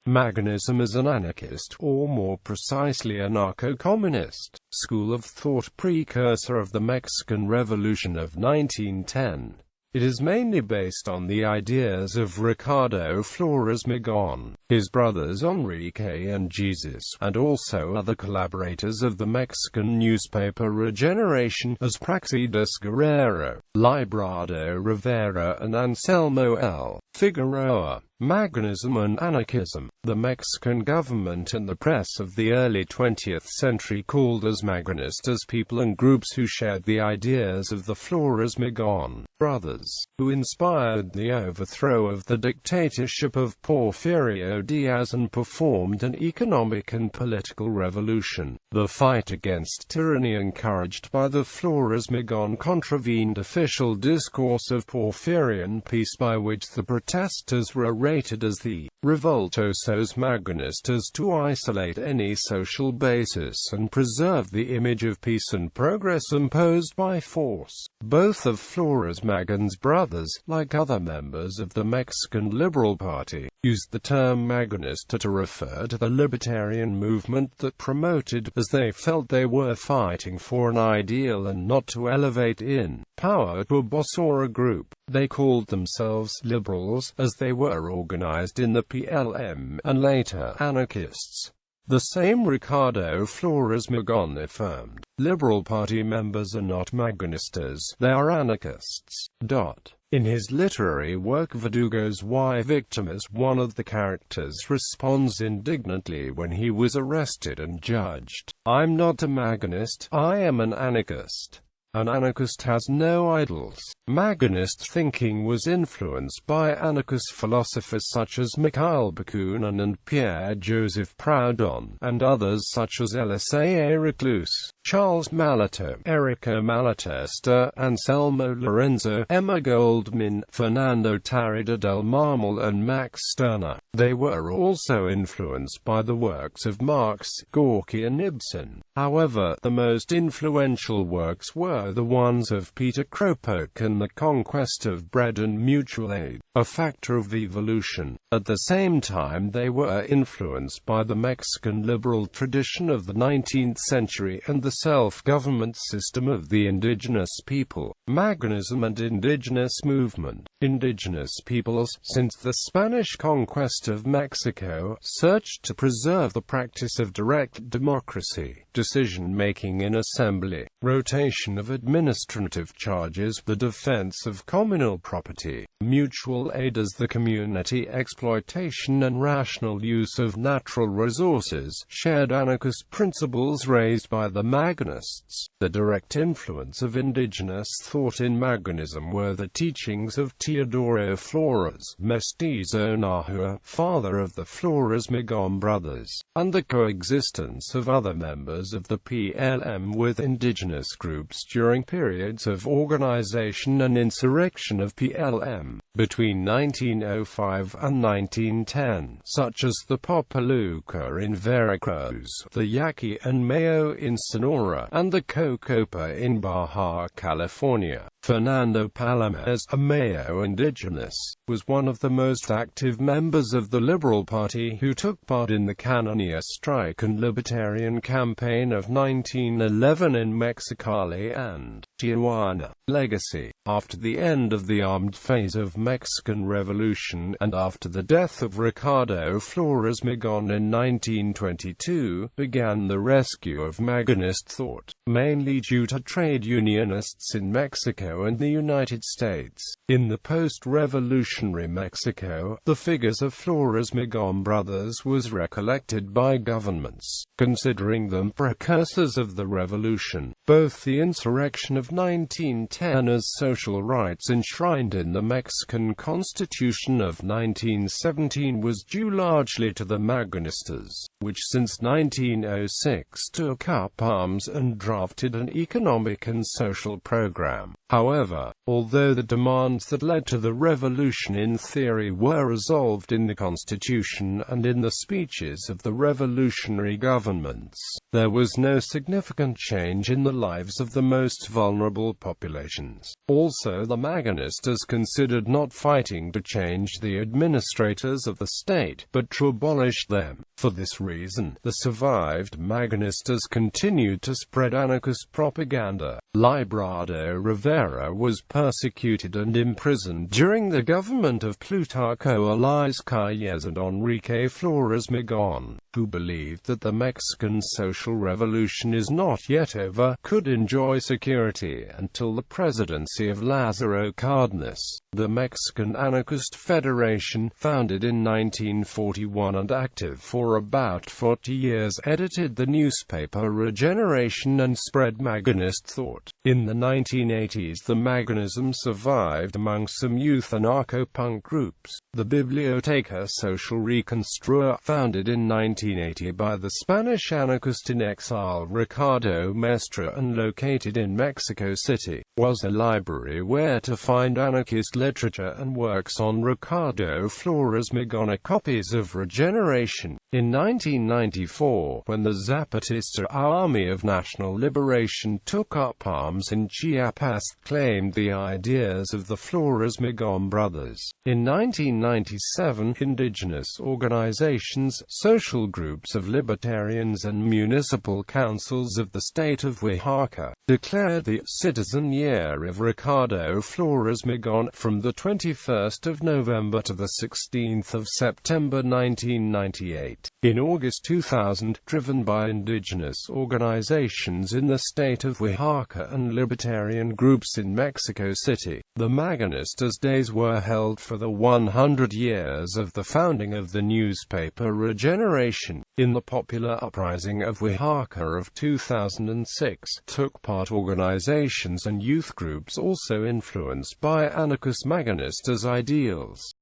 Magonism is an anarchist, or more precisely anarcho-communist, school of thought precursor of the Mexican Revolution of 1910. It is mainly based on the ideas of Ricardo Flores Magón, his brothers Enrique and Jesús, and also other collaborators of the Mexican newspaper Regeneración, as Práxedis Guerrero, Librado, Rivera and Anselmo L.Figueroa. Magonism and anarchism. The Mexican government and the press of the early 20th century called as Magonistas people and groups who shared the ideas of the Flores Magón brothers, who inspired the overthrow of the dictatorship of Porfirio Diaz and performed an economic and political revolution. The fight against tyranny encouraged by the Flores Magón contravened official discourse of Porfirian peace, by which the protesters were rated as the revoltosos magonistas to isolate any social basis and preserve the image of peace and progress imposed by force. Both of Flores Magón's brothers, like other members of the Mexican Liberal Party, used the term Magonista to refer to the libertarian movement that promoted, as they felt they were fighting for an ideal and not to elevate in power to a boss or a group. They called themselves liberals, as they were organized in the PLM, and later anarchists. The same Ricardo Flores Magón affirmed, Liberal Party members are not Magonistas, they are anarchists. In his literary work Verdugo's Y Victimas, one of the characters responds indignantly when he was arrested and judged, "I'm not a Magonist, I am an anarchist." An anarchist has no idols. Magonist thinking was influenced by anarchist philosophers such as Mikhail Bakunin and Pierre-Joseph Proudhon, and others such as Elisée Reclus, Charles Malato, Errico Malatesta, Anselmo Lorenzo, Emma Goldman, Fernando Tarrida del Marmol and Max Stirner. They were also influenced by the works of Marx, Gorky and Ibsen. However, the most influential works were the ones of Peter Kropotkin and The Conquest of Bread and Mutual Aid, A Factor of Evolution. At the same time they were influenced by the Mexican liberal tradition of the 19th century and the self-government system of the indigenous people. Magonism and indigenous movement. Indigenous peoples, since the Spanish conquest of Mexico, searched to preserve the practice of direct democracy, decision-making in assembly, rotation of administrative charges, the defense of communal property, mutual aid as the community exploitation and rational use of natural resources, shared anarchist principles raised by the Magonists. The direct influence of indigenous thought in Magonism were the teachings of Teodoro Flores, Mestizo Nahua, father of the Flores Magón brothers, and the coexistence of other members of the PLM with indigenous groups during periods of organization and insurrection of PLM. Between 1905 and 1910, such as the Popoluca in Veracruz, the Yaqui and Mayo in Sonora, and the Cocopa in Baja California. Fernando Palomares, a Mayo indigenous, was one of the most active members of the Liberal Party who took part in the Cananea strike and libertarian campaign of 1911 in Mexicali and Tijuana. Legacy. After the end of the armed phase of Mexican Revolution, and after the death of Ricardo Flores Magón in 1922, began the rescue of Magonist thought, mainly due to trade unionists in Mexico and the United States. In the post-revolutionary Mexico, the figures of Flores Magón brothers was recollected by governments, considering them precursors of the revolution. Both the insurrection of 1910 as social rights enshrined in the Mexican Constitution of 1917 was due largely to the Magonistas, which since 1906 took up arms and drafted an economic and social program. However, although the demands that led to the revolution in theory were resolved in the Constitution and in the speeches of the revolutionary governments, there was no significant change in the lives of the most vulnerable populations. Also, the Magonistas considered not fighting to change the administrators of the state, but to abolish them. For this reason, the survived Magonistas continued to spread anarchist propaganda. Librado Rivera was persecuted and imprisoned during the government of Plutarco Elias Calles and Enrique Flores Magón, who believed that the Mexican social revolution is not yet over, could enjoy security until the presidency of Lázaro Cárdenas. The Mexican Anarchist Federation, founded in 1941 and active for about 40 years, edited the newspaper Regeneración and spread Magonist thought. In the 1980s, the Magonism survived among some youth anarcho-punk groups. The Biblioteca Social Reconstruida, founded in 1980 by the Spanish anarchist in exile Ricardo Mestre and located in Mexico City, was a library where to find anarchist literature and works on Ricardo Flores Magón, copies of Regeneración. In 1994, when the Zapatista Army of National Liberation took up arms in Chiapas, claimed the ideas of the Flores Magón brothers. In 1997, indigenous organizations, social groups of libertarians and municipal councils of the state of Oaxaca declared the Citizen Year of Ricardo Flores Magón from the 21st of November to the 16th of September 1998. In August 2000, driven by indigenous organizations in the state of Oaxaca and libertarian groups in Mexico City, the Magonistas' days were held for the 100 years of the founding of the newspaper Regeneración. In the popular uprising of Oaxaca of 2006, took part organizations and youth groups also influenced by anarchist Magonistas' ideals.